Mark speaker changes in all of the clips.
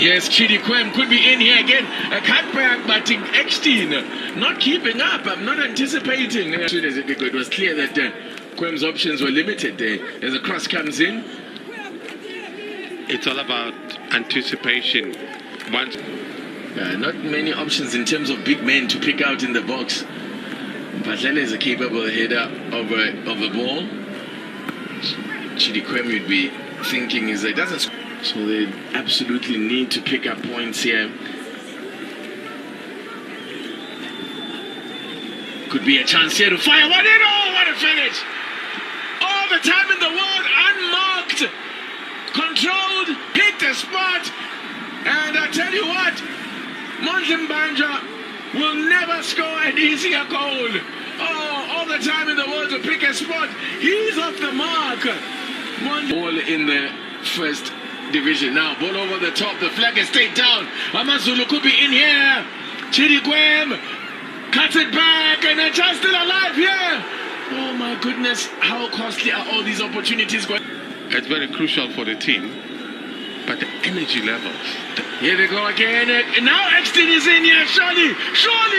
Speaker 1: Yes, Chidi Kwem could be in here again. A cutback, but Eckstein not keeping up. I'm not anticipating. It was clear that Kwem's options were limited there. As the cross comes in.
Speaker 2: It's all about anticipation. Once
Speaker 1: not many options in terms of big men to pick out in the box. Patlele is a capable header of the ball. Chidi Kwem would be thinking is that it doesn't. So they absolutely need to pick up points here. Could be a chance here to fire one in. Oh, what a finish! All the time in the world, unmarked, controlled, hit the spot. And I tell you what, Moses Mabhida will never score an easier goal. Oh, all the time in the world to pick a spot. He's off the mark. Ball in the first division now. Ball over the top. The flag is stayed down. AmaZulu could be in here. Chidi Kwem cuts it back, and they're just still alive here. Oh my goodness, how costly are all these opportunities going?
Speaker 2: it's very crucial for the team, but the energy levels.
Speaker 1: Here they go again. And now Eckstein is in here. Surely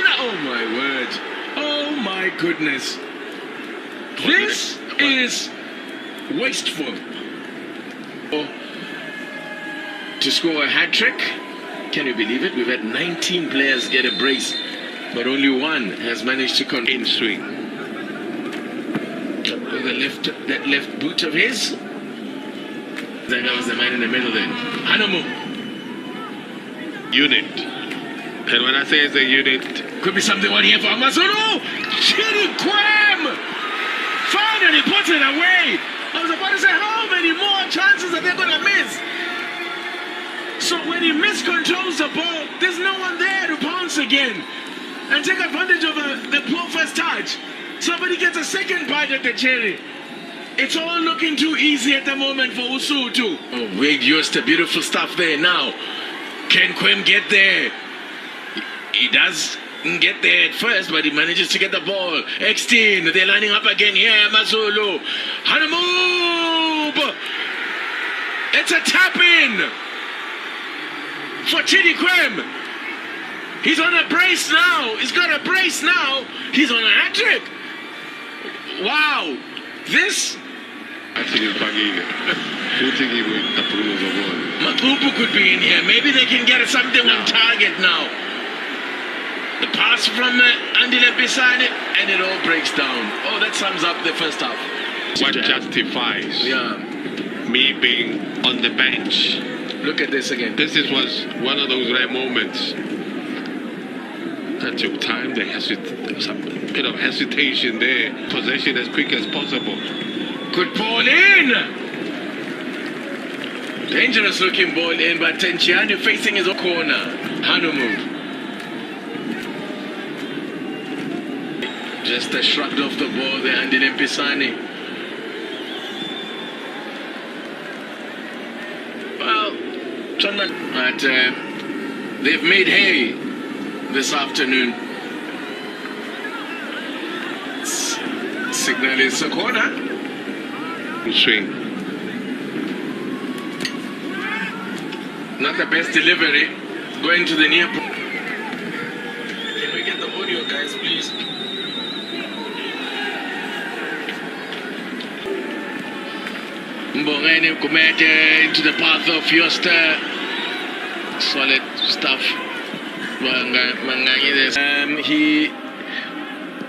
Speaker 1: now. Oh my word. Oh my goodness. This is wasteful. To score a hat-trick. Can you believe it? We've had 19 players get a brace, but only one has managed to in swing. With that left boot of his. That was the man in the middle then. Hanamu.
Speaker 2: Unit. And when I say it's a unit,
Speaker 1: could be something on here for AmaZulu. Chidi Kwem finally puts it away. I was about to say, how many more chances are they going to miss? So when he miscontrols the ball, there's no one there to pounce again and take advantage of the poor first touch. Somebody gets a second bite at the cherry. It's all looking too easy at the moment for Usutu. Oh, Wade used the beautiful stuff there now. Can Kwem get there? He does get there at first, but he manages to get the ball. Eckstein, they're lining up again here. AmaZulu. Hanamu! It's a tap-in for Chidi Kwem. He's on a brace now. He's got a brace now. He's on a hat-trick. Wow. This... Makupu could be in here. Maybe they can get something on target now. The pass from Andile Mpisane, and it all breaks down. Oh, that sums up the first half.
Speaker 2: What justifies me being on the bench?
Speaker 1: Look at this again.
Speaker 2: This was one of those rare moments that took time. There was a bit of hesitation there. Possession as quick as possible.
Speaker 1: Good ball in. Dangerous looking ball in, but Tenciani facing his own corner. Hanamu. Just shrugged off the ball there, Andile Mpisane. Well, but they've made hay this afternoon. Signal is a corner.
Speaker 2: Swing.
Speaker 1: Not the best delivery. Going to the near. Can we get the audio, guys, please? Mbongeni Kumete into the path of Yoster. Solid stuff. He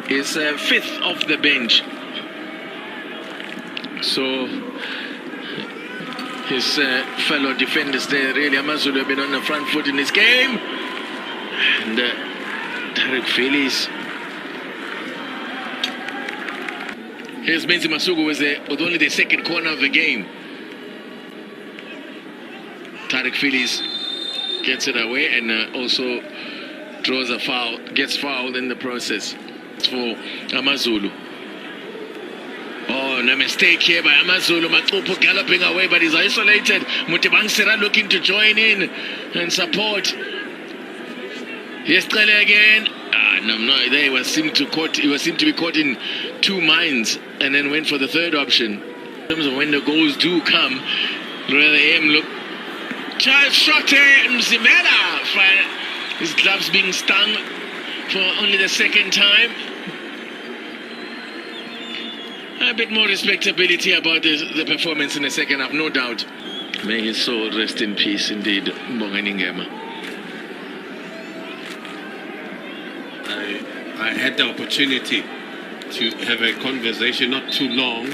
Speaker 1: is fifth off the bench. So his fellow defenders there, really, AmaZulu have been on the front foot in this game. And Tarek Phillies. Here's Menzi Masugu with only the second corner of the game. Tarek Phillies gets it away and also draws a foul, gets fouled in the process. It's for AmaZulu. Oh, no mistake here by AmaZulu. Matupu galloping away, but he's isolated. Mutibangsira looking to join in and support. Here's Stellenbosch again. No, there he was seemed to be caught in two minds and then went for the third option. In terms of when the goals do come, rather aim look Thrashed Mzimela for his gloves being stung for only the second time. A bit more respectability about the performance in the second half, no doubt.
Speaker 3: May his soul rest in peace indeed, Mbonganingema.
Speaker 2: I had the opportunity to have a conversation not too long.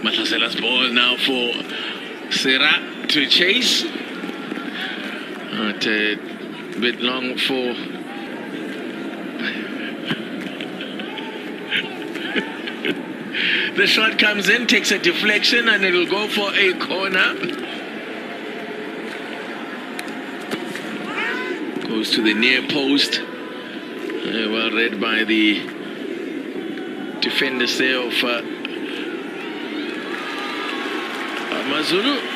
Speaker 3: Mahlasela's ball now for Serra to chase. A bit long for
Speaker 1: the shot comes in, takes a deflection, and it will go for a corner.
Speaker 3: Goes to the near post. Well read by the defenders there of AmaZulu.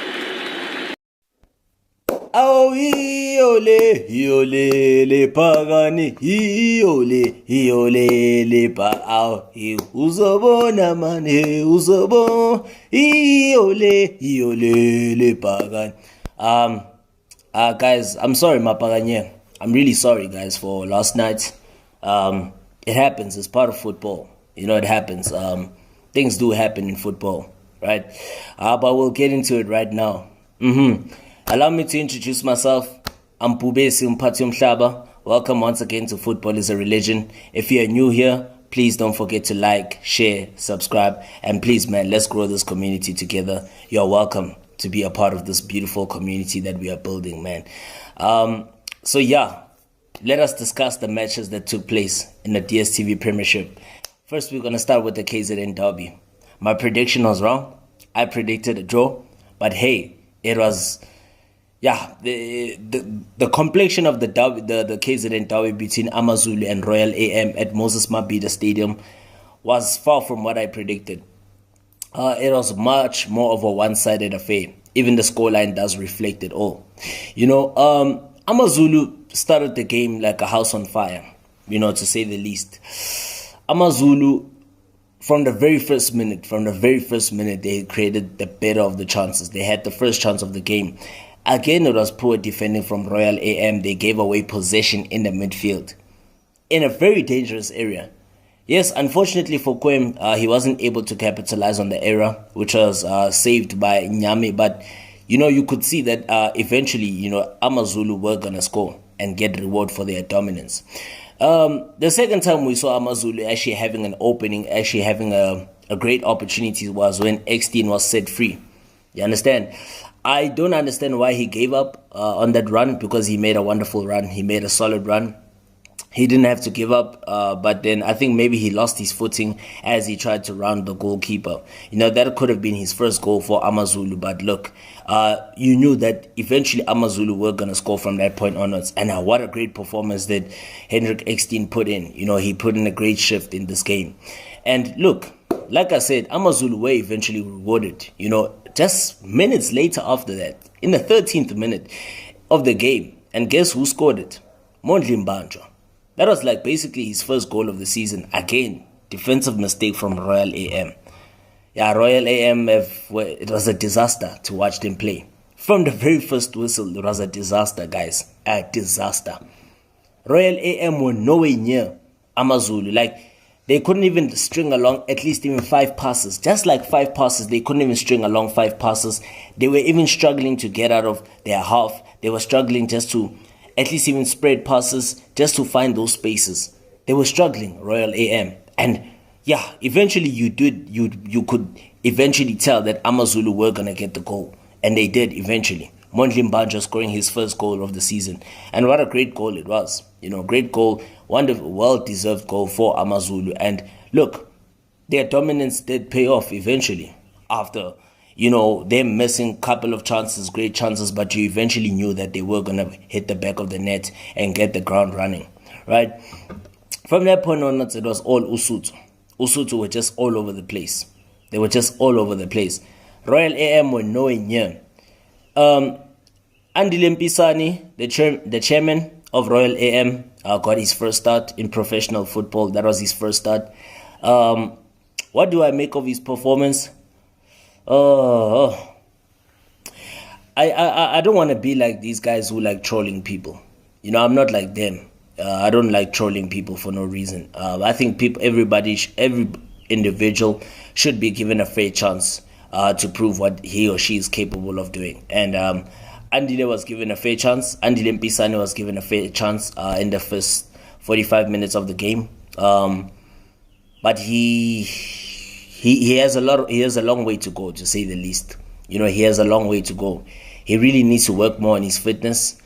Speaker 4: Au iole le pagani iole le pa au uzobona mane uzobo iole le pagani. Guys, I'm sorry mapaganye. I'm really sorry guys for last night. It happens, it's part of football. You know, it happens. Things do happen in football, right? But we'll get into it right now. Allow me to introduce myself. I'm Pubesi Mpati Umhlaba. Welcome once again to Football is a Religion. If you're new here, please don't forget to like, share, subscribe, and please, man, let's grow this community together. You're welcome to be a part of this beautiful community that we are building, man. So yeah, let us discuss the matches that took place in the DStv Premiership. First, we're going to start with the KZN derby. My prediction was wrong. I predicted a draw, but hey, it was... yeah, the complexion of the derby, the KZN derby between AmaZulu and Royal AM at Moses Mabhida Stadium was far from what I predicted. It was much more of a one-sided affair. Even the scoreline does reflect it all. You know, AmaZulu started the game like a house on fire, you know, to say the least. AmaZulu, from the very first minute, they created the better of the chances. They had the first chance of the game. Again, it was poor defending from Royal AM. They gave away possession in the midfield in a very dangerous area. Yes, unfortunately for Kwem, he wasn't able to capitalize on the error, which was saved by Nyame. But, you know, you could see that eventually, you know, AmaZulu were going to score and get reward for their dominance. The second time we saw AmaZulu actually having an opening, actually having a great opportunity was when X-Teen was set free. You understand? I don't understand why he gave up on that run, because he made a wonderful run. He made a solid run. He didn't have to give up, but then I think maybe he lost his footing as he tried to round the goalkeeper. You know, that could have been his first goal for AmaZulu, but look, you knew that eventually AmaZulu were going to score from that point onwards. And what a great performance that Hendrik X-Teen put in. You know, he put in a great shift in this game. And look, like I said, AmaZulu were eventually rewarded, you know, just minutes later after that, in the 13th minute of the game. And guess who scored it? Mondli Mbanjwa. That was like basically his first goal of the season. Again, defensive mistake from Royal AM. Yeah, Royal AM, it was a disaster to watch them play. From the very first whistle, it was a disaster, guys. A disaster. Royal AM were nowhere near AmaZulu. Like, they couldn't even string along at least even 5 passes. Just like 5 passes, they couldn't even string along 5 passes. They were even struggling to get out of their half. They were struggling just to at least even spread passes, just to find those spaces. They were struggling, Royal AM. And yeah, eventually you could eventually tell that AmaZulu were going to get the goal. And they did eventually. Mondli Mbanjwa scoring his first goal of the season. And what a great goal it was. You know, great goal, wonderful, well-deserved goal for AmaZulu. And look, their dominance did pay off eventually after, you know, them missing a couple of chances, great chances, but you eventually knew that they were going to hit the back of the net and get the ground running, right? From that point onwards, it was all Usuthu. Usuthu were just all over the place. They were just all over the place. Royal AM were nowhere near. Andile Mpisane, the chairman of Royal AM, got his first start in professional football. That was his first start. What do I make of his performance? I don't want to be like these guys who like trolling people. You know, I'm not like them. I don't like trolling people for no reason. I think every individual should be given a fair chance to prove what he or she is capable of doing. And Andile was given a fair chance. Andile Mpisane was given a fair chance in the first 45 minutes of the game. But he has a long way to go, to say the least. You know, he has a long way to go. He really needs to work more on his fitness.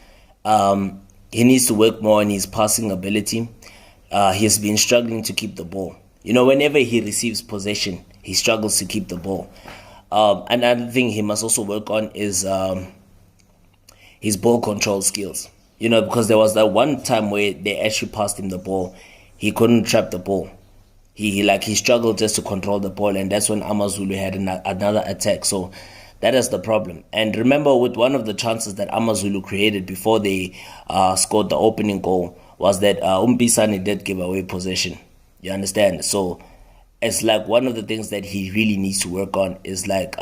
Speaker 4: He needs to work more on his passing ability. He has been struggling to keep the ball. You know, whenever he receives possession, he struggles to keep the ball. Another thing he must also work on is his ball control skills. You know, because there was that one time where they actually passed him the ball. He couldn't trap the ball. He struggled just to control the ball, and that's when AmaZulu had another attack. So that is the problem. And remember, with one of the chances that AmaZulu created before they scored the opening goal was that Mpisane did give away possession. You understand? So it's like one of the things that he really needs to work on is like,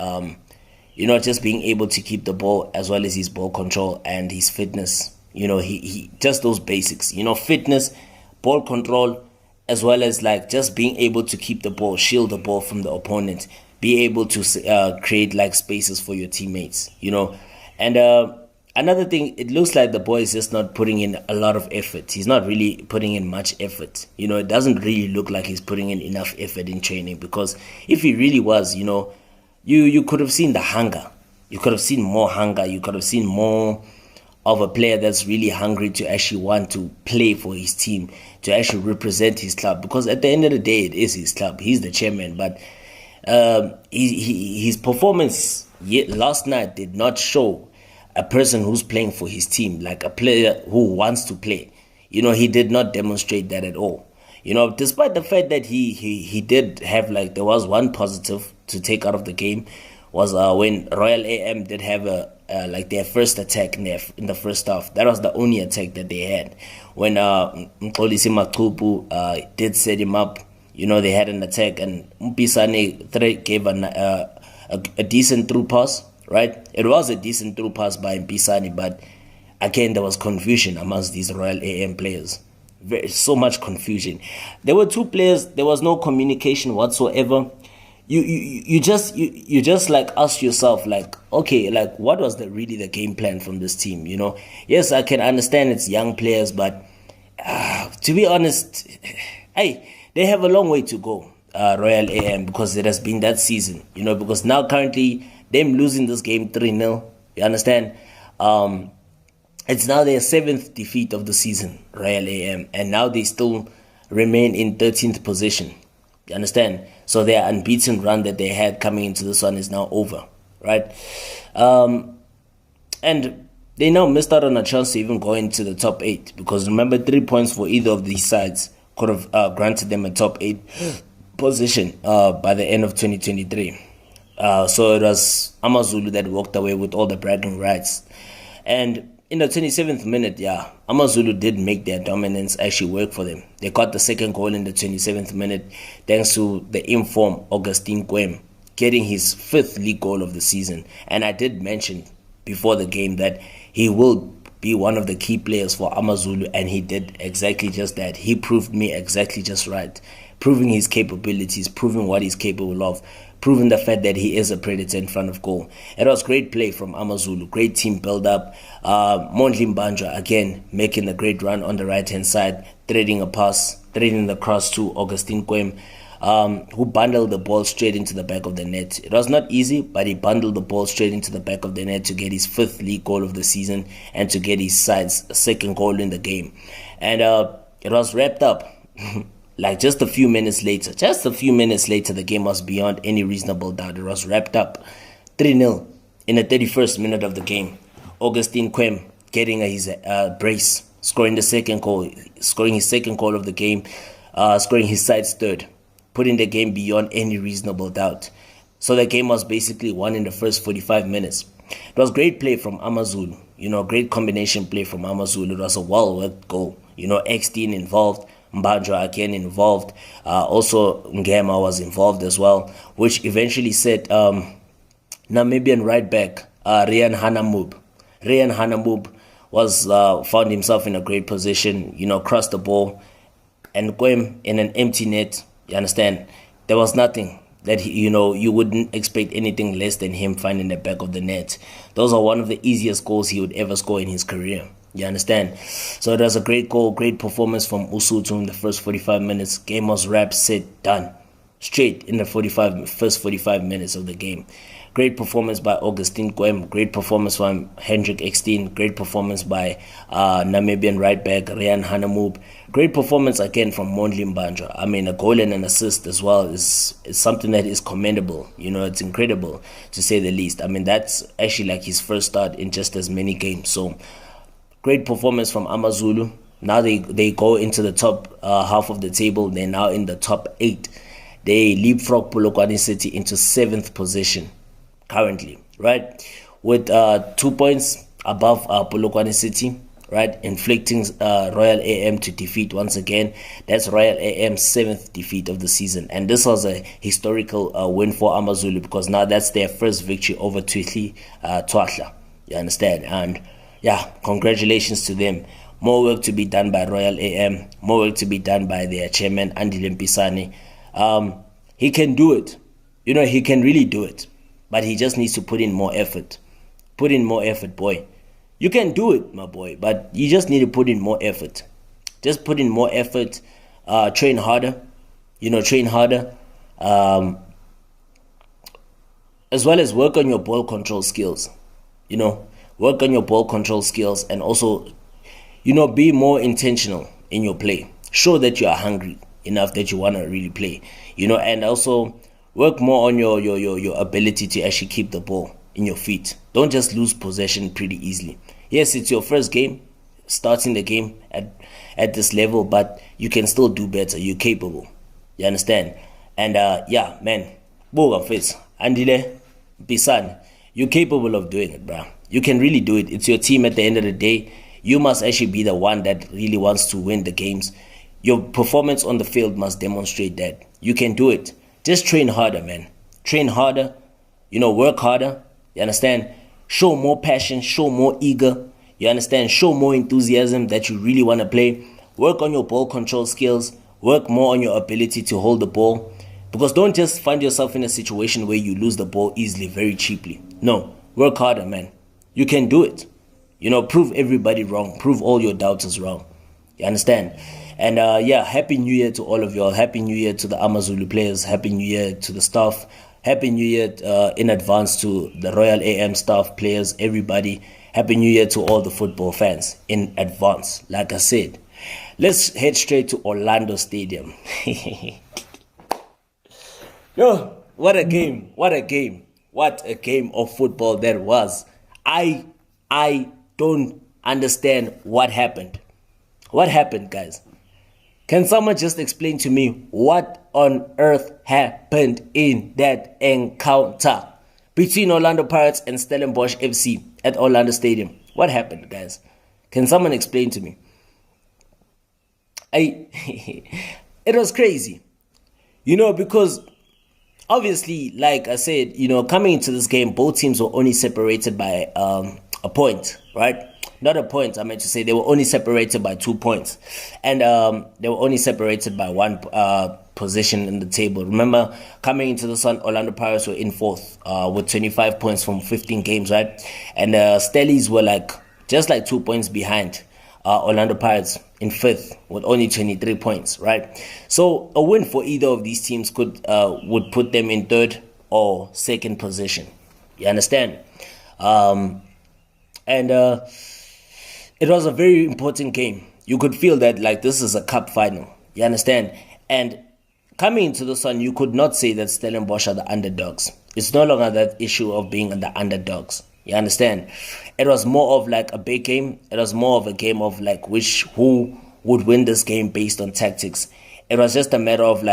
Speaker 4: you know, just being able to keep the ball as well as his ball control and his fitness. You know, he just those basics, you know, fitness, ball control, as well as like just being able to keep the ball, shield the ball from the opponent, be able to create like spaces for your teammates, you know. And another thing, it looks like the boy is just not putting in a lot of effort. He's not really putting in much effort. You know, it doesn't really look like he's putting in enough effort in training, because if he really was, you know, you could have seen the hunger. You could have seen more hunger. You could have seen more of a player that's really hungry to actually want to play for his team, to actually represent his club. Because at the end of the day, it is his club. He's the chairman. But his performance last night did not show a person who's playing for his team, like a player who wants to play. You know, he did not demonstrate that at all. You know, despite the fact that he did have, like, there was one positive to take out of the game, was when Royal AM did have like their first attack in the first half. That was the only attack that they had. When Mxolisi Maqhubu did set him up, you know, they had an attack, and Mpisane gave a decent through pass, right? It was a decent through pass by Mpisane, but again, there was confusion amongst these Royal AM players. So much confusion. There were two players, there was no communication whatsoever. You just like ask yourself, like, okay, like, what was really the game plan from this team? You know, yes, I can understand it's young players, but to be honest, hey, they have a long way to go, Royal AM, because it has been that season. You know, because now currently them losing this game 3-0. You understand? It's now their 7th defeat of the season, Royal AM, and now they still remain in 13th position. You understand? So their unbeaten run that they had coming into this one is now over, right? And they now missed out on a chance to even go into the top 8, because remember, 3 points for either of these sides could have granted them a top 8 position by the end of 2023. So it was AmaZulu that walked away with all the bragging rights. And in the 27th minute, AmaZulu did make their dominance actually work for them. They got the second goal in the 27th minute thanks to the informed Augustine Kwem getting his 5th league goal of the season. And I did mention before the game that he will be one of the key players for AmaZulu, and he did exactly just that. He proved me exactly just right, proving his capabilities, proving what he's capable of, proving the fact that he is a predator in front of goal. It was great play from AmaZulu, great team build-up. Mondli Mbanja, again, making a great run on the right-hand side, threading the cross to Augustine Kwem, who bundled the ball straight into the back of the net. It was not easy, but he bundled the ball straight into the back of the net to get his 5th league goal of the season and to get his side's 2nd goal in the game. And it was wrapped up. Like just a few minutes later, the game was beyond any reasonable doubt. It was wrapped up 3-0 in the 31st minute of the game. Augustine Kwem getting his brace, scoring his second goal of the game, scoring his side's 3rd, putting the game beyond any reasonable doubt. So the game was basically won in the first 45 minutes. It was great play from AmaZulu, you know, great combination play from AmaZulu. It was a well-worked goal, you know, XD involved, Mbanja again involved, also Ngema was involved as well, which eventually set Namibian right back Rian Hanamub. Rian Hanamub was found himself in a great position, crossed the ball, and Kwem in an empty net. You understand? There was nothing that you wouldn't expect anything less than him finding the back of the net. Those are one of the easiest goals he would ever score in his career. You understand? So it was a great goal, great performance from Usutu in the first 45 minutes. Game was wrapped, set, done. Straight in the first 45 minutes of the game. Great performance by Augustine Kwem. Great performance from Hendrik Ekstein. Great performance by Namibian right back Rian Hanamub. Great performance again from Mondli Mbanjwa. I mean, a goal and an assist as well is something that is commendable. It's incredible to say the least. I mean, that's actually like his first start in just as many games. So, great performance from AmaZulu. Now they go into the top half of the table. They're now in the top 8. They leapfrog Polokwane City into 7th position currently, right? With 2 points above Polokwane City, right? Inflicting Royal AM to defeat once again. That's Royal AM's 7th defeat of the season. And this was a historical win for AmaZulu because now that's their first victory over Twihli Twahla. You understand? And yeah, congratulations to them. More work to be done by Royal AM. More work to be done by their chairman, Andile Mpisane. He can do it. He can really do it. But he just needs to put in more effort. Put in more effort, boy. You can do it, my boy, but you just need to put in more effort. Just put in more effort. Train harder. Train harder. As well as work on your ball control skills. Work on your ball control skills and also, be more intentional in your play. Show that you are hungry enough that you want to really play. And also work more on your ability to actually keep the ball in your feet. Don't just lose possession pretty easily. Yes, it's your first game, starting the game at this level, but you can still do better. You're capable. You understand? And yeah, man, Boga face, Andile, Mpisane, you're capable of doing it, bro. You can really do it. It's your team at the end of the day. You must actually be the one that really wants to win the games. Your performance on the field must demonstrate that. You can do it. Just train harder, man. Train harder. Work harder. You understand? Show more passion. Show more eager. You understand? Show more enthusiasm that you really want to play. Work on your ball control skills. Work more on your ability to hold the ball. Because don't just find yourself in a situation where you lose the ball easily, very cheaply. No. Work harder, man. You can do it. Prove everybody wrong. Prove all your doubters wrong. You understand? And yeah, Happy New Year to all of y'all. Happy New Year to the AmaZulu players. Happy New Year to the staff. Happy New Year in advance to the Royal AM staff, players, everybody. Happy New Year to all the football fans in advance. Like I said, let's head straight to Orlando Stadium. Yo, what a game. What a game. What a game of football that was. I don't understand what happened. What happened, guys? Can someone just explain to me what on earth happened in that encounter between Orlando Pirates and Stellenbosch FC at Orlando Stadium? What happened, guys? Can someone explain to me? It was crazy. Because obviously, like I said, coming into this game, both teams were only separated by a point, right? Not a point, I meant to say they were only separated by 2 points. And they were only separated by one position in the table. Remember, coming into this one, Orlando Pirates were in 4th with 25 points from 15 games, right? And Stellies were just 2 points behind Orlando Pirates in 5th with only 23 points, right? So a win for either of these teams would put them in 3rd or 2nd position. You understand? It was a very important game. You could feel that this is a cup final. You understand? And coming into this one, you could not say that Stellenbosch are the underdogs. It's no longer that issue of being the underdogs. You understand? It was more of a big game. It was more of a game of who would win this game based on tactics. It was just a matter of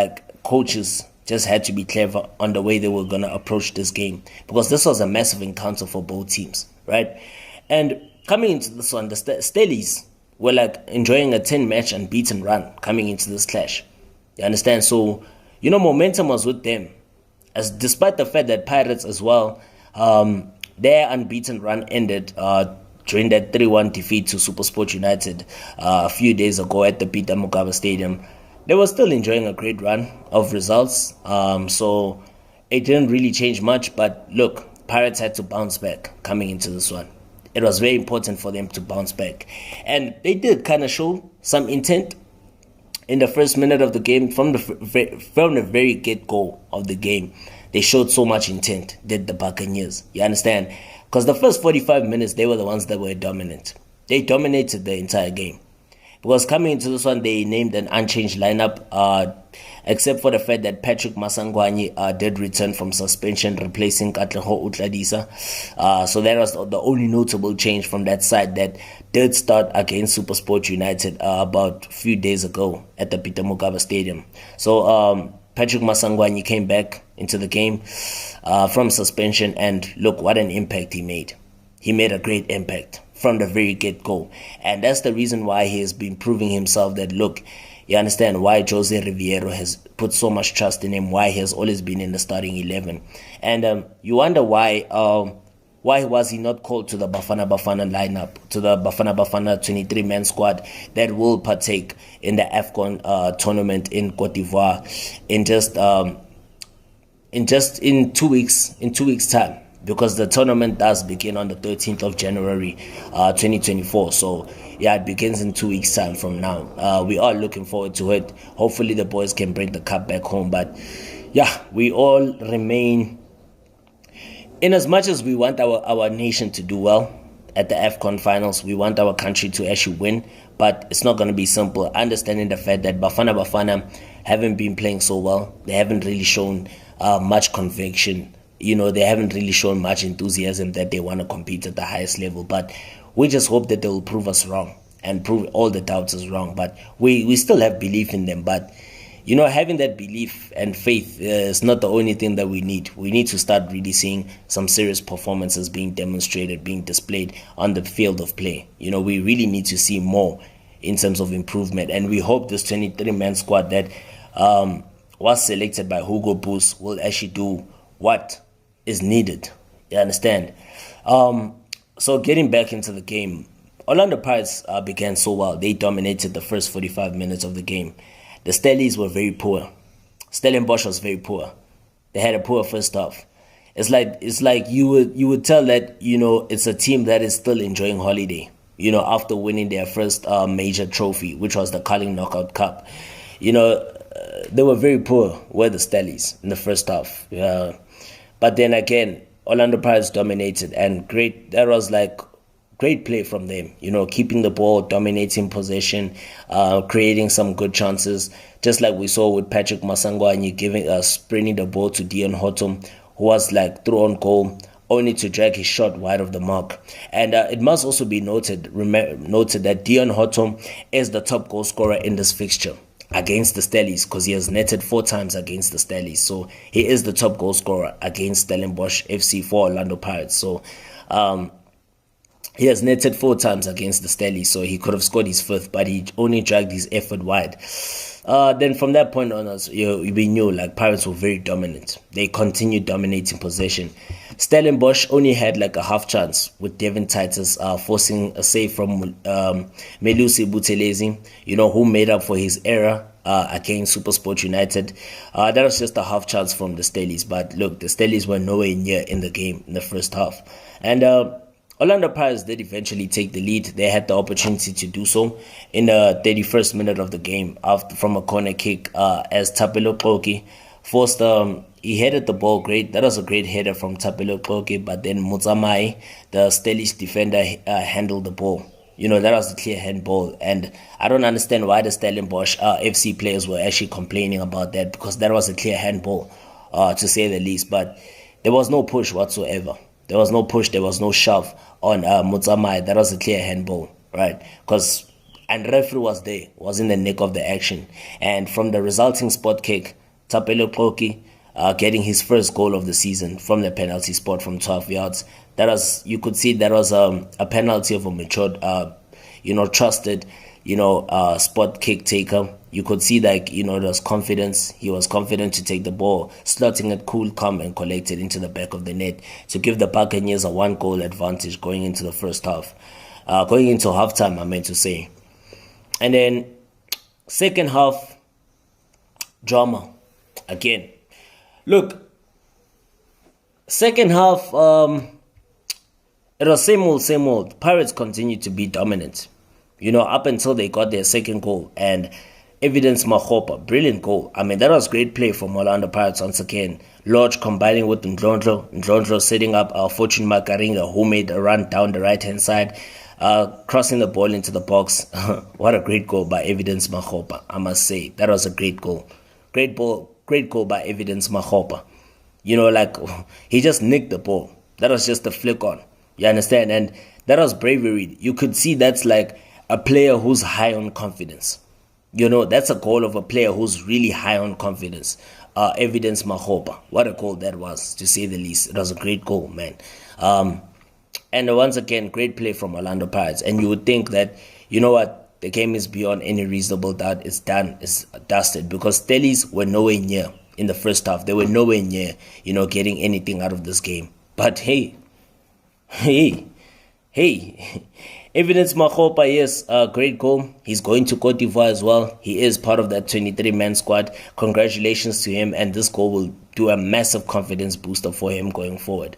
Speaker 4: coaches just had to be clever on the way they were going to approach this game. Because this was a massive encounter for both teams, right? And coming into this one, the Stellies were enjoying a 10-match unbeaten run coming into this clash. You understand? So, momentum was with them. As despite the fact that Pirates as well their unbeaten run ended during that 3-1 defeat to SuperSport United a few days ago at the Mpisane Stadium. They were still enjoying a great run of results, so it didn't really change much. But look, Pirates had to bounce back coming into this one. It was very important for them to bounce back, and they did kind of show some intent in the first minute of the game. From the very get-go of the game, they showed so much intent, did the Buccaneers. You understand? Because the first 45 minutes, they were the ones that were dominant. They dominated the entire game. Because coming into this one, they named an unchanged lineup, except for the fact that Patrick Masangwani did return from suspension, replacing Katleho Utladisa. So that was the only notable change from that side that did start against SuperSport United about a few days ago at the Mpisane Stadium. So Patrick Masangwani came back into the game from suspension, and look what an impact he made. He made a great impact from the very get-go. And that's the reason why he has been proving himself that, look, you understand why Jose Riviero has put so much trust in him, why he has always been in the starting 11. And you wonder why was he not called to the Bafana lineup, to the Bafana 23-man squad that will partake in the AFCON tournament in Cote d'Ivoire in 2 weeks time, because the tournament does begin on the 13th of January 2024. So yeah, it begins in 2 weeks time from now. We are looking forward to it. Hopefully the boys can bring the cup back home. But yeah, we all remain, in as much as we want our nation to do well at the AFCON finals, we want our country to actually win, but it's not going to be simple. Understanding the fact that Bafana haven't been playing so well. They haven't really shown much conviction. They haven't really shown much enthusiasm that they want to compete at the highest level. But we just hope that they will prove us wrong and prove all the doubters wrong. But we still have belief in them. But having that belief and faith is not the only thing that we need. We need to start really seeing some serious performances being demonstrated, being displayed on the field of play. We really need to see more in terms of improvement. And we hope this 23-man squad that was selected by Hugo Boss will actually do what is needed. You understand? So getting back into the game, Orlando Pirates began so well. They dominated the first 45 minutes of the game. The Stellies were very poor. Stellenbosch was very poor. They had a poor first half. It's like you would tell that it's a team that is still enjoying holiday. After winning their first major trophy, which was the Carling Knockout Cup. They were very poor, were the Stellies in the first half. But then again, Orlando Pirates dominated, and that was like great play from them, keeping the ball, dominating possession, creating some good chances, just like we saw with Patrick Masangwani sprinting the ball to Dion Hotom, who was like through on goal, only to drag his shot wide of the mark. And it must also be noted that Dion Hotom is the top goal scorer in this fixture against the Stellies, because he has netted 4 times against the Stellies. So he is the top goal scorer against Stellenbosch FC for Orlando Pirates. So he has netted 4 times against the Stellies, so he could have scored his 5th, but he only dragged his effort wide. Then from that point on, we knew like Pirates were very dominant. They continued dominating possession. Stellenbosch only had like a half chance with Devin Titus forcing a save from Melusi Buthelezi, who made up for his error against SuperSport United. That was just a half chance from the Stellies. But look, the Stellies were nowhere near in the game in the first half. And Orlando Pirates did eventually take the lead. They had the opportunity to do so in the 31st minute of the game from a corner kick as Thapelo Xoki forced, he headed the ball great. That was a great header from Thapelo Xoki, but then Mutsamai, the Stellish defender, handled the ball. That was a clear handball, and I don't understand why the Stellenbosch FC players were actually complaining about that, because that was a clear handball, to say the least. But there was no push whatsoever. There was no push, there was no shove on Mutsamai. That was a clear handball, right? And referee was there, was in the nick of the action. And from the resulting spot kick, Thapelo Xoki getting his first goal of the season from the penalty spot from 12 yards. You could see that was a penalty of a matured, trusted spot kick taker. You could see that, there was confidence. He was confident to take the ball, slotting it cool, calm, and collect it into the back of the net to give the Buccaneers a 1-goal advantage going into the first half. Going into halftime, I meant to say. And then, second half, drama again. Look, second half, it was same old. Pirates continued to be dominant, up until they got their second goal. And Evidence Makgopa, brilliant goal. I mean, that was great play from Orlando Pirates once again. Lodge combining with Ndlondlo setting up Fortune Makaringa, who made a run down the right-hand side, crossing the ball into the box. What a great goal by Evidence Makgopa, I must say. That was a great goal. Great goal by Evidence Makgopa. He just nicked the ball. That was just a flick on. You understand? And that was bravery. You could see that's like a player who's high on confidence. That's a goal of a player who's really high on confidence. Evidence Makgopa. What a goal that was, to say the least. It was a great goal, man. And once again, great play from Orlando Pirates. And you would think that, the game is beyond any reasonable doubt. It's done. It's dusted. Because Stellies were nowhere near in the first half. They were nowhere near, getting anything out of this game. But hey. Evidence Makgopa, yes, great goal. He's going to Cote d'Ivoire as well. He is part of that 23-man squad. Congratulations to him, and this goal will do a massive confidence booster for him going forward.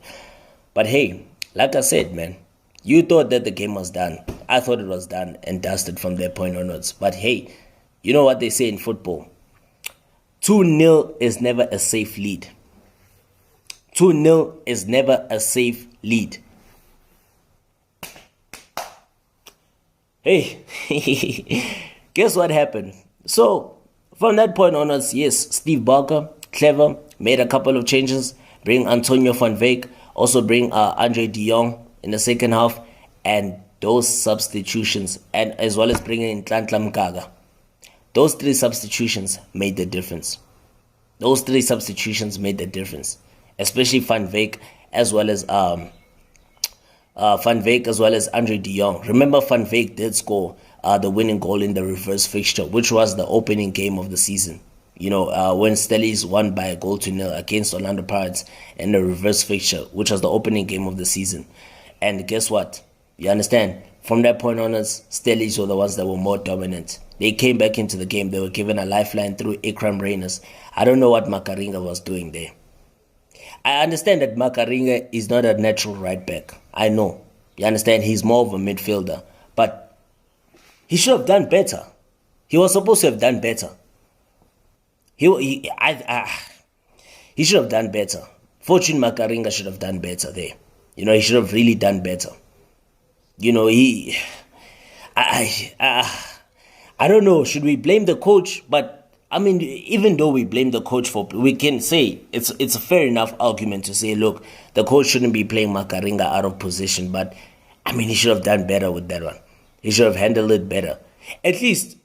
Speaker 4: But hey, like I said, man, you thought that the game was done. I thought it was done and dusted from that point onwards. But hey, you know what they say in football? 2-0 is never a safe lead. 2-0 is never a safe lead. Hey, guess what happened? So, from that point onwards, yes, Steve Barker, clever, made a couple of changes. Bring Antonio van Wyk, also bring Andre de Jong in the second half. And those substitutions, and as well as bringing in Tlantla Mkaga. Those 3 substitutions made the difference. Especially Van Wyk as well as Andre de Jong. Remember, Van Wyk did score the winning goal in the reverse fixture, which was the opening game of the season. When Stellies won by 1-0 against Orlando Pirates in the reverse fixture, which was the opening game of the season. And guess what? You understand? From that point onwards, Stellies were the ones that were more dominant. They came back into the game. They were given a lifeline through Ikram Reyners. I don't know what Makaringa was doing there. I understand that Makaringa is not a natural right back. I know. You understand? He's more of a midfielder. But he should have done better. He was supposed to have done better. He should have done better. Fortune Makaringa should have done better there. He should have really done better. I don't know. Should we blame the coach? But I mean, even though we blame the coach we can say it's a fair enough argument to say, look, the coach shouldn't be playing Makaringa out of position. But I mean, he should have done better with that one. He should have handled it better. At least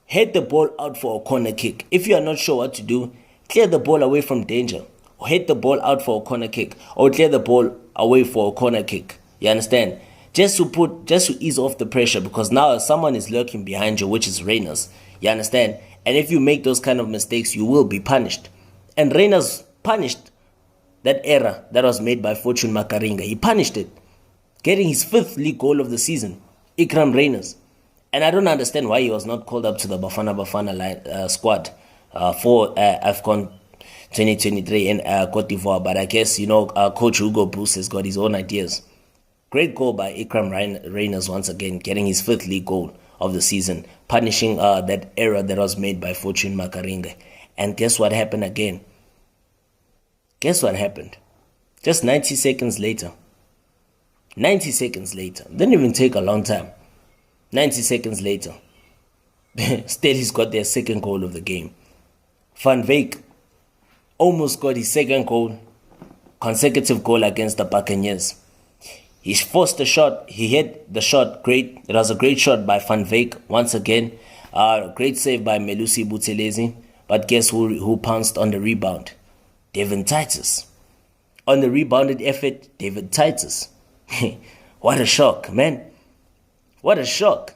Speaker 4: head the ball out for a corner kick. If you are not sure what to do, clear the ball away from danger. Or head the ball out for a corner kick. Or clear the ball away for a corner kick. You understand? Just to ease off the pressure, because now someone is lurking behind you, which is Reyners. You understand? And if you make those kind of mistakes, you will be punished. And Reyners punished that error that was made by Fortune Makaringa. He punished it, getting his 5th league goal of the season, Ikram Reyners. And I don't understand why he was not called up to the Bafana squad for AFCON 2023 in Cote d'Ivoire. But I guess, Coach Hugo Bruce has got his own ideas. Great goal by Ikram Reyners once again, getting his 5th league goal of the season, punishing that error that was made by Fortune Makaringa. And guess what happened again? Guess what happened? Just 90 seconds later. 90 seconds later. Didn't even take a long time. 90 seconds later. Stellies got their 2nd goal of the game. Van Wyk almost got his 2nd goal, consecutive goal against the Buccaneers. He forced the shot. He hit the shot. Great. It was a great shot by Van Wyk once again. Great save by Melusi Buthelezi. But guess who pounced on the rebound? David Titus. On the rebounded effort, David Titus. What a shock, man. What a shock.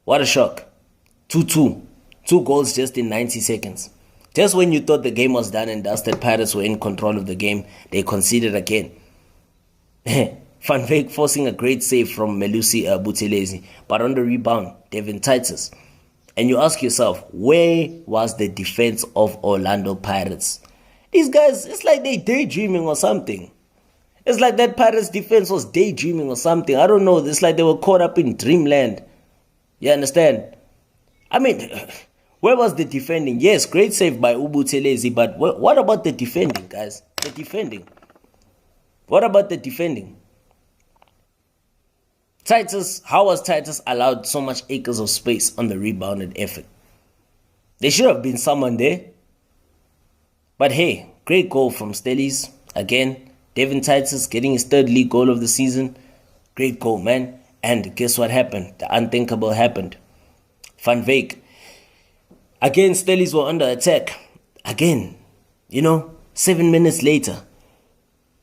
Speaker 4: What a shock. 2-2. 2 goals just in 90 seconds. Just when you thought the game was done and dusted, Pirates were in control of the game, they conceded again. Van Wyk forcing a great save from Melusi Buthelezi, but on the rebound, Devin Titus. And you ask yourself, where was the defense of Orlando Pirates? These guys, it's like they daydreaming or something. It's like that Pirates defense was daydreaming or something. I don't know. It's like they were caught up in dreamland. You understand? I mean, where was the defending? Yes, great save by Ubuthelezi, but what about the defending, guys? The defending. What about the defending? Titus, how was Titus allowed so much acres of space on the rebounded effort? There should have been someone there. But hey, great goal from Stellies. Again, Devin Titus getting his 3rd league goal of the season. Great goal, man. And guess what happened? The unthinkable happened. Van Wyk. Again, Stellies were under attack. Again, 7 minutes later.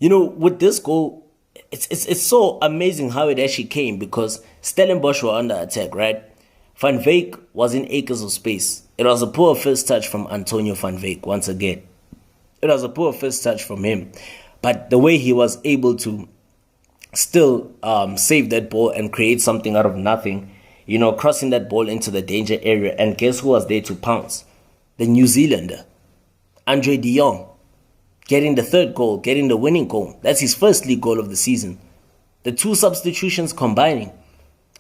Speaker 4: With this goal, it's so amazing how it actually came, because Stellenbosch were under attack, right? Van Wyk was in acres of space. It was a poor first touch from Antonio Van Wyk once again. It was a poor first touch from him. But the way he was able to still save that ball and create something out of nothing, crossing that ball into the danger area. And guess who was there to pounce? The New Zealander, Andre de Jong. Getting the 3rd goal, getting the winning goal. That's his 1st league goal of the season. The 2 substitutions combining.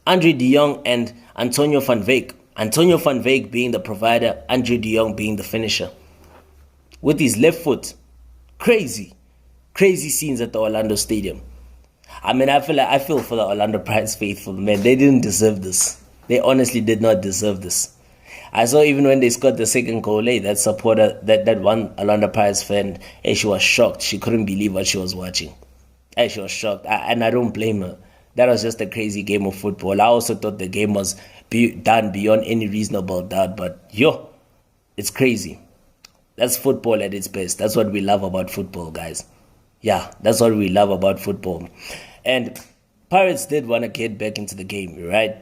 Speaker 4: Andre de Jong and Antonio Van Wyk. Antonio Van Wyk being the provider, Andre de Jong being the finisher. With his left foot. Crazy scenes at the Orlando Stadium. I mean, I feel for the Orlando Pirates faithful, man. They didn't deserve this. They honestly did not deserve this. I saw even when they scored the 2nd goal, that supporter, that one Orlando Pirates fan, she was shocked. She couldn't believe what she was watching. She was shocked. And I don't blame her. That was just a crazy game of football. I also thought the game was done beyond any reasonable doubt. But it's crazy. That's football at its best. That's what we love about football, guys. Yeah, that's what we love about football. And Pirates did want to get back into the game, right?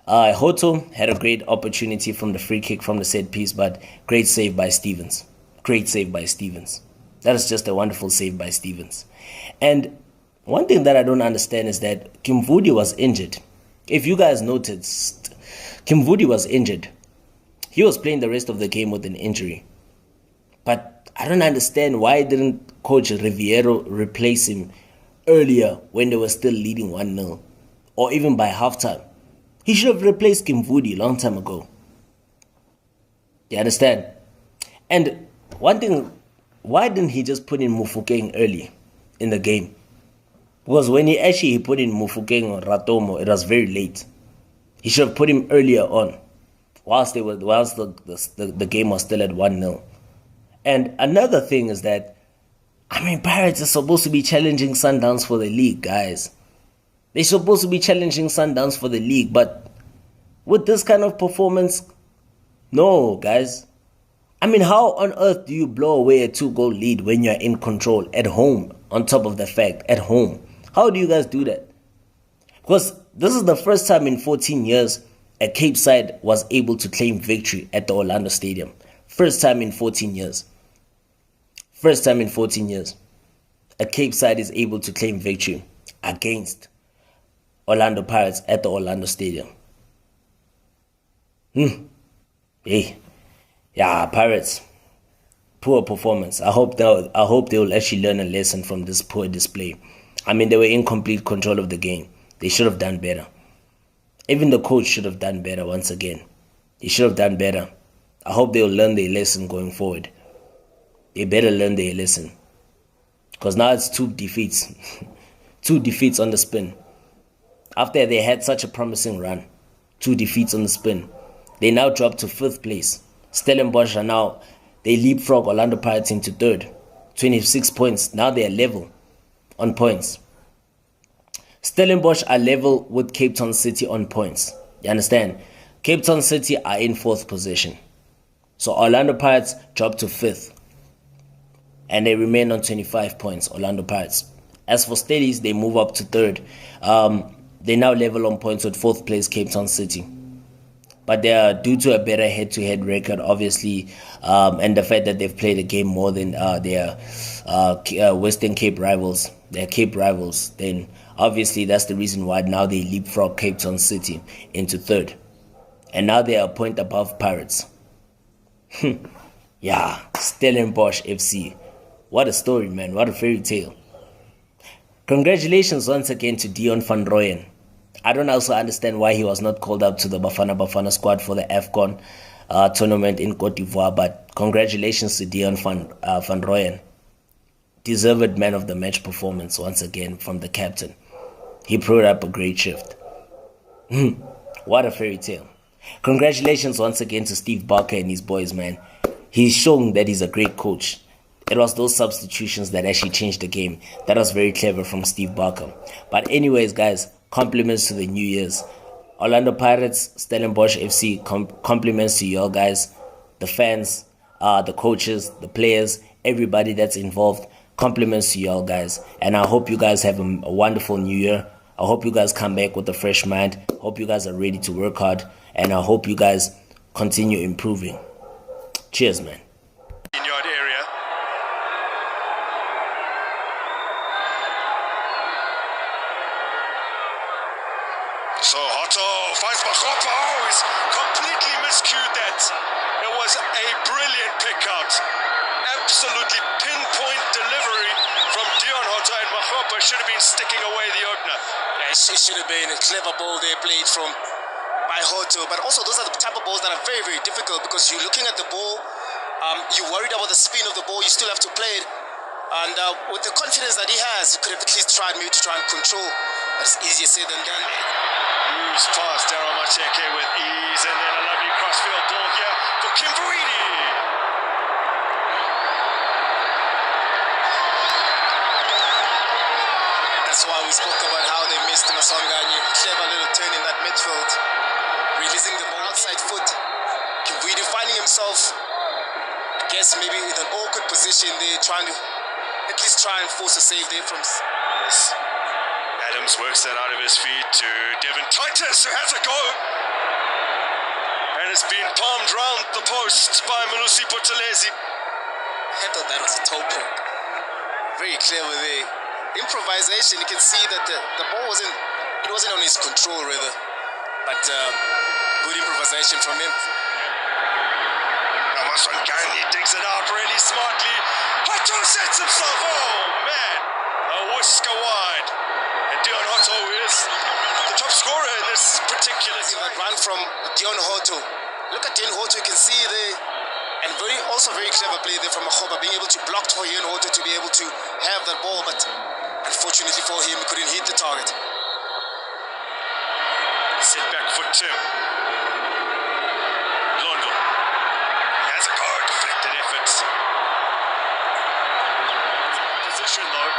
Speaker 4: Hoto had a great opportunity from the free kick from the set piece, but great save by Stevens. Great save by Stevens. That is just a wonderful save by Stevens. And one thing that I don't understand is that Kimvudi was injured. If you guys noticed, Kimvudi was injured. He was playing the rest of the game with an injury. But I don't understand, why didn't Coach Riviero replace him earlier when they were still leading 1-0, or even by halftime? He should have replaced Kimvudi a long time ago. You understand? And one thing, why didn't he just put in Mufokeng early in the game? Because when he put in Mufokeng or Ratomo, it was very late. He should have put him earlier on, whilst the game was still at 1-0. And another thing is that, Pirates are supposed to be challenging Sundowns for the league, guys. They're supposed to be challenging Sundowns for the league, but with this kind of performance, no, guys. How on earth do you blow away a 2-goal lead when you're in control at home, on top of the fact, at home? How do you guys do that? Because this is the first time in 14 years a Cape side was able to claim victory at the Orlando Stadium. First time in 14 years. First time in 14 years. A Cape side is able to claim victory against Orlando Pirates at the Orlando Stadium. Hey. Yeah, Pirates. Poor performance. I hope they'll actually learn a lesson from this poor display. They were in complete control of the game. They should have done better. Even the coach should have done better once again. He should have done better. I hope they'll learn their lesson going forward. They better learn their lesson. Because now it's 2 defeats. 2 defeats on the spin. After they had such a promising run. 2 defeats on the spin. They now drop to 5th place. Stellenbosch are now, they leapfrog Orlando Pirates into 3rd. 26 points. Now they are level on points. Stellenbosch are level with Cape Town City on points. You understand? Cape Town City are in 4th position. So Orlando Pirates drop to 5th. And they remain on 25 points, Orlando Pirates. As for Steadies, they move up to 3rd. They now level on points with 4th place Cape Town City. but they are due to a better head-to-head record, obviously, and the fact that they've played the game more than their Western Cape rivals, then obviously that's the reason why now they leapfrog Cape Town City into third. And now they are a point above Pirates. Yeah, Stellenbosch FC. What a story, man. What a fairy tale. Congratulations once again to Dion van Rooyen. I don't also understand why he was not called up to the Bafana squad for the AFCON tournament in Cote d'Ivoire, but congratulations to Dion van Rooyen. Deserved man of the match performance once again from the captain. He brought up a great shift. What a fairy tale. Congratulations once again to Steve Barker and his boys, man. He's shown that he's a great coach. It was those substitutions that actually changed the game. That was very clever from Steve Barker. But anyways, guys, compliments to the New Year's. Orlando Pirates, Stellenbosch FC, compliments to y'all guys, the fans, the coaches, the players, everybody that's involved. Compliments to y'all guys. And I hope you guys have a wonderful New Year. I hope you guys come back with a fresh mind. Hope you guys are ready to work hard. And I hope you guys continue improving. Cheers, man.
Speaker 5: In-yard area. So Hotto finds Machopa. Oh, he's completely miscued that. It was a brilliant pick out. Absolutely pinpoint delivery from Dion Hotto, and Machopa should have been sticking away the opener.
Speaker 6: Yes, it should have been a clever ball they played from by Hotto, but also those are the type of balls that are very, very difficult because you're looking at the ball, you're worried about the spin of the ball, you still have to play it, and with the confidence that he has, you could have at least tried maybe to try and control, but it's easier said than done.
Speaker 5: Moves past Daryl Macheke with ease, and then a lovely crossfield ball here for Kimbuidi.
Speaker 6: That's why we spoke about how they missed Masonganye. Clever little turn in that midfield, releasing the ball outside foot. Kimbuidi finding himself, I guess maybe in an awkward position there, trying to at least try and force a save there from.
Speaker 5: Yes. Adams works that out of his feet to Devin Titus, who has a go. And it's been palmed round the post by Malusi Potelezi.
Speaker 6: I thought that was a toe poke. Very clever there. Improvisation, you can see that the ball wasn't on his control rather, but good improvisation from him.
Speaker 5: Now Maswangani digs it out really smartly. Hotto sets himself, oh man, a whisker wide. And Dion Hotto is the top scorer in this particular
Speaker 6: that run from Dion Hotto. Look at Dion Hotto, you can see there, and also very clever play there from Machoba, being able to block for Dion Hotto to be able to have that ball, but unfortunately for him, he couldn't hit the target.
Speaker 5: Set back for Tim. Londo. He has a go, deflected effort. Position though,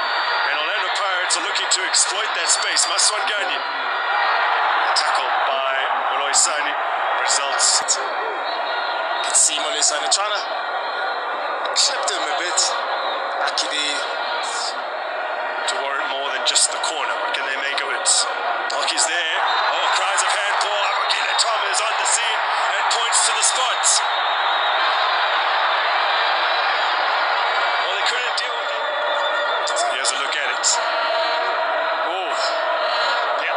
Speaker 5: and Orlando Pirates are looking to exploit that space. Maswangani. Tackled by Moloisani. Results.
Speaker 6: You can see Moloisani trying to clip them a bit. Actually,
Speaker 5: to warrant more than just the corner. What can they make of it? Doki's there. Oh, cries of handball. Abakile Tom is on the scene and points to the spot. Well, they couldn't deal with it. So here's a look at it. Oh, yeah.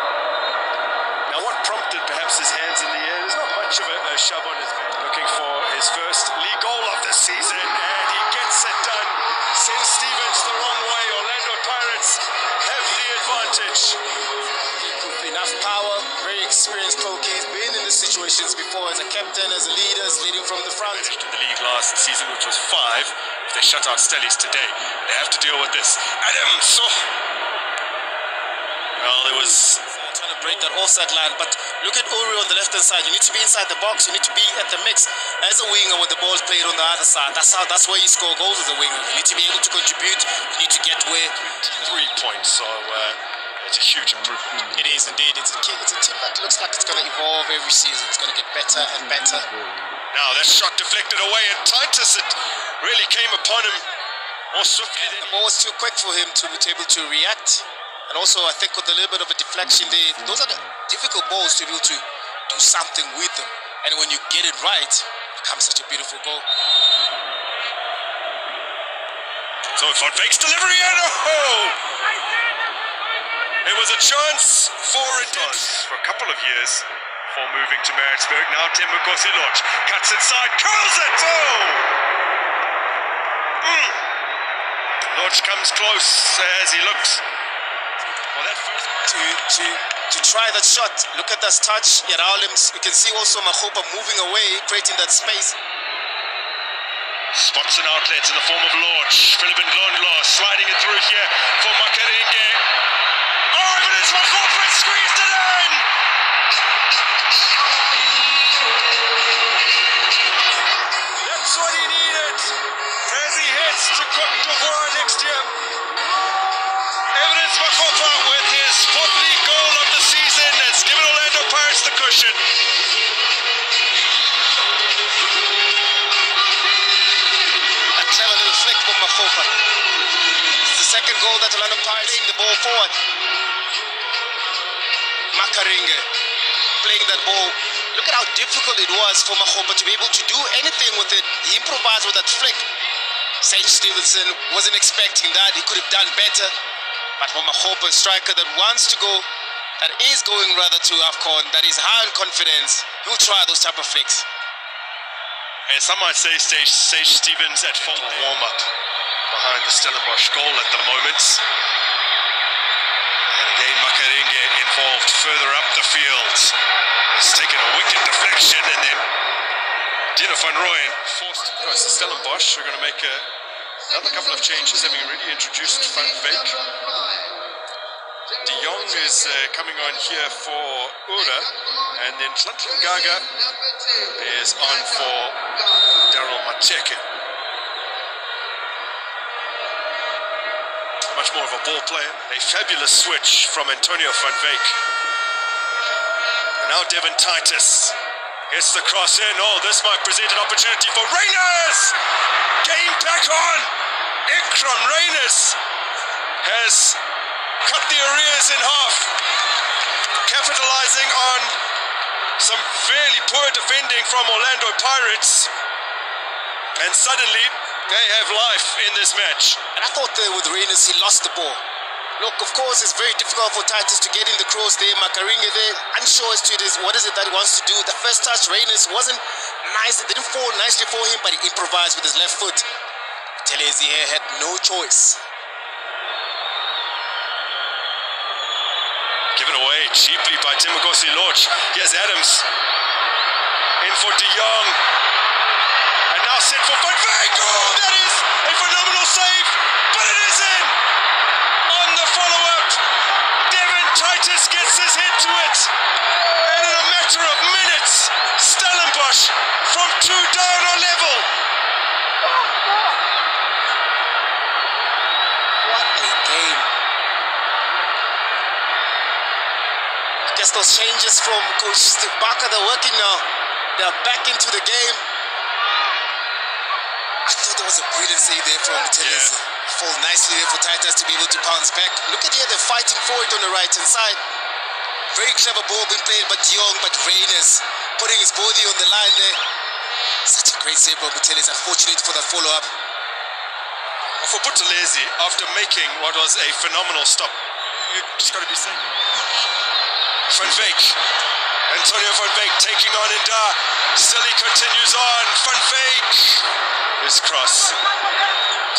Speaker 5: Now, what prompted perhaps his hands in the air? There's not much of a shove on his back. Looking for his first league goal of the season, and he gets it done. Sends Stevens the wrong way. Orlando Pirates have the advantage.
Speaker 6: Enough power, very experienced coach. He's been in these situations before as a captain, as a leader, as leading from the front.
Speaker 5: In the league last season, which was 5. If they shut out Stellies today, they have to deal with this. Adams! Oh. Well, there was
Speaker 6: trying to break that offside line, but look at Uri on the left-hand side. You need to be inside the box. You need to be at the mix as a winger when the ball is played on the other side. That's where you score goals as a winger. You need to be able to contribute. You need to get where
Speaker 5: 3 points. So it's a huge improvement.
Speaker 6: It is indeed. It's a team that looks like it's going to evolve every season. It's going to get better and better.
Speaker 5: Now that shot deflected away, and Titus, it really came upon him more swiftly.
Speaker 6: The ball was too quick for him to be able to react. And also, I think with a little bit of a deflection there, those are the difficult balls to be able to do something with them. And when you get it right, it becomes such a beautiful goal.
Speaker 5: So Van Beek's delivery and it was a chance for redemption for a couple of years for moving to Maritzburg. Now Thembakosi Lodge cuts inside, curls it! Lodge comes close as he looks. Well, that first
Speaker 6: To try that shot, look at that touch. You can see also Makgopa moving away, creating that space.
Speaker 5: spots an outlet in the form of Lodge. Philip Ndlondlo sliding it through here for Makaringe. Oh, evidence Makgopa squeezed it in! That's what he needed as he heads to Cote d'Ivoire next year. Evidence Makgopa with his 4th league goal of the season has given Orlando Pirates the cushion.
Speaker 6: A clever little flick from Makgopa. It's the second goal that Orlando Pirates playing the ball forward. Makaringe playing that ball. Look at how difficult it was for Makgopa to be able to do anything with it. He improvised with that flick. Sage Stevenson wasn't expecting that. He could have done better. But for Makgopa, a striker that wants to go, that is going rather to AFCON, that is high on confidence, he'll try those type of flicks.
Speaker 5: And some might say Sage Stevens at fault warm-up behind the Stellenbosch goal at the moment. And again, Makaringe involved further up the field. He's taken a wicked deflection and then Dino van Rooyen forced across the Stellenbosch. We're going to make another couple of changes, having already introduced Van Beek. De Jong is coming on here for Ura, and then Tlantla Gaga is on for Daryl Mateke. Much more of a ball player. A fabulous switch from Antonio Van Beek. And now Devin Titus gets the cross in. Oh, this might present an opportunity for Reyners! Game back on! Ikram Reyners has cut the arrears in half, capitalizing on some fairly poor defending from Orlando Pirates, and suddenly they have life in this match.
Speaker 6: And I thought there with Reyners, he lost the ball. Look, of course, it's very difficult for Titus to get in the cross there. Makaringe there, unsure as to what is it that he wants to do. The first touch, Reyners wasn't nice. It didn't fall nicely for him, but he improvised with his left foot. Telezi here had no choice.
Speaker 5: Given away cheaply by Thembakosi Lodge. Here's Adams. In for De Jong. And now set for Van Beek. Oh, that is a phenomenal save. But it is in. On the follow-up, Devin Titus gets his head to it. And in a matter of minutes, Stellenbosch from 2 down on level.
Speaker 6: What a game. Just those changes from Coach Steve Barker, they're working now. They're back into the game. I thought there was a brilliant save there from Telezi. Fall nicely there for Titus to be able to bounce back. Look at here, they're fighting for it on the right-hand side. Very clever ball being played by De Jong, but Reyners putting his body on the line there. Such a great save by Telezi. Unfortunate for the follow-up.
Speaker 5: For Buthelezi, after making what was a phenomenal stop, you just got to be safe. Van Beek, Antonio Van Beek taking on Inda. Still he continues on. Van Beek, his cross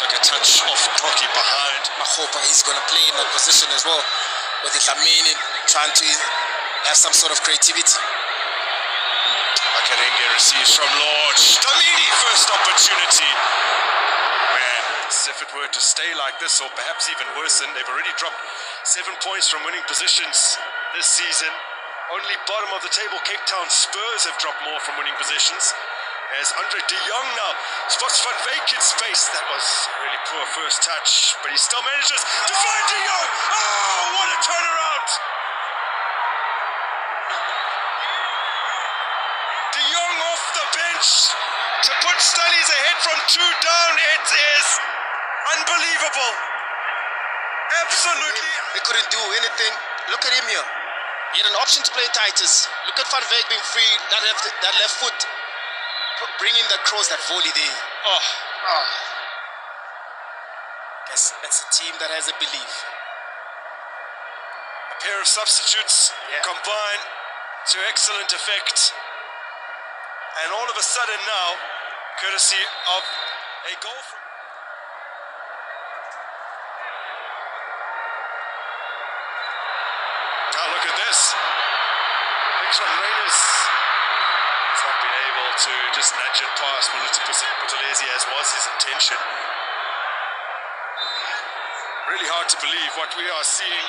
Speaker 5: took a touch off Crocky behind.
Speaker 6: Makgopa, he's going to play in that position as well, with the Dlamini trying to have some sort of creativity.
Speaker 5: Makaringe receives from Lodge. Dlamini, first opportunity. Man, if it were to stay like this, or perhaps even worsen, they've already dropped 7 points from winning positions this season. Only bottom of the table, Cape Town Spurs have dropped more from winning positions. As Andre De Jong now spots Van Beek in space. That was a really poor first touch, but he still manages to find De Jong. Oh, what a turnaround! De Jong off the bench to put Stullies ahead from 2 down. It is unbelievable. Absolutely.
Speaker 6: They couldn't do anything. Look at him here. He had an option to play Titus. Look at Van Veek being free. That left foot, bringing that cross, that volley there. Guess that's a team that has a belief.
Speaker 5: A pair of substitutes combine to excellent effect. And all of a sudden now, courtesy of a goal from... Now look at this. Nixon Reyners has not been able to just nudge it past Buthelezi, as was his intention. Really hard to believe what we are seeing.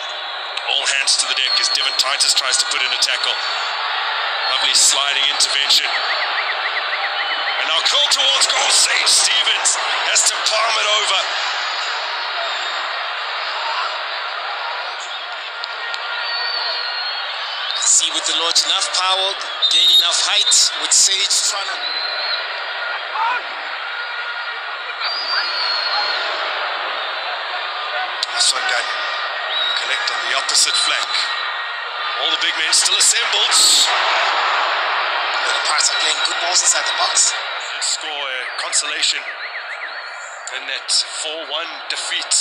Speaker 5: All hands to the deck as Devin Titus tries to put in a tackle. Lovely sliding intervention. And now curl towards goal. Sage Stevens has to palm it over.
Speaker 6: See with the launch, enough power, gain enough height with Sage trying to...
Speaker 5: Swangani collect on the opposite flank. All the big men still assembled.
Speaker 6: The Pirates are playing good balls inside the box.
Speaker 5: Did score a consolation in that 4-1 defeat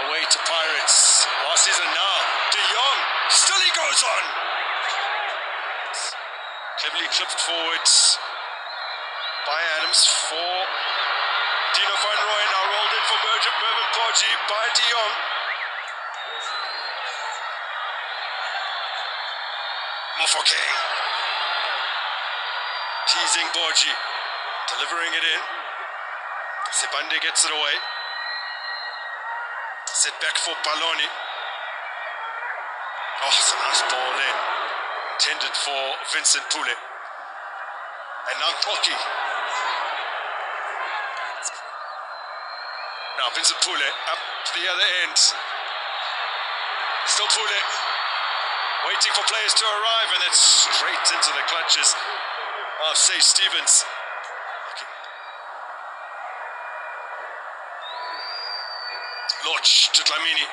Speaker 5: away to Pirates last season. Now De Jong, still he goes on. Cleverly clipped forwards by Adams for Dino van Rooy, now rolled in for Mervin Porgy by De Jong. Mofokeng teasing Borgi, delivering it in. Sebande gets it away. Set back for Paloni. Oh, it's a nice ball in. Intended for Vincent Pule. And now Koki. Now Vincent Pule up to the other end. Still Pule. Waiting for players to arrive, and that's straight into the clutches of Sage Stevens. Loch to Dlamini.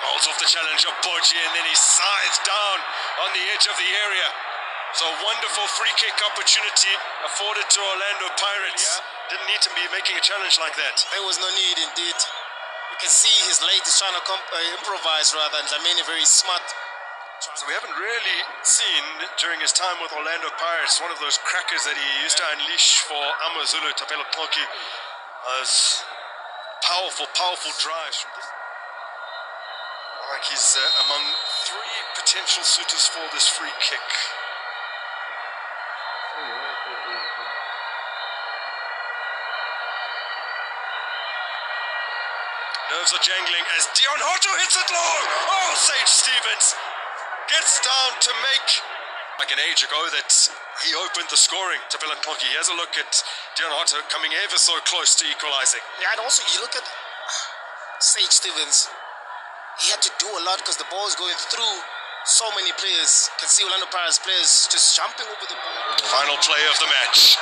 Speaker 5: Holds off the challenge of Borgi, and then he's scythed down on the edge of the area. So a wonderful free kick opportunity afforded to Orlando Pirates. Didn't need to be making a challenge like that.
Speaker 6: There was no need indeed. You can see his late is trying to improvise rather, and Dlamini very smart.
Speaker 5: So we haven't really seen during his time with Orlando Pirates one of those crackers that he used to unleash for AmaZulu Tapelo Ploki. As powerful drives from this. Like he's among 3 potential suitors for this free kick. Nerves are jangling as Dion Hotto hits it long. Oh, Sage Stevens gets down to make, like an age ago that he opened the scoring to Belanpoki. He has a look at Dion Hotto coming ever so close to equalizing.
Speaker 6: Yeah, and also you look at Sage Stevens. He had to do a lot because the ball is going through so many players. You can see Orlando Pirates players just jumping over the ball.
Speaker 5: Final play of the match.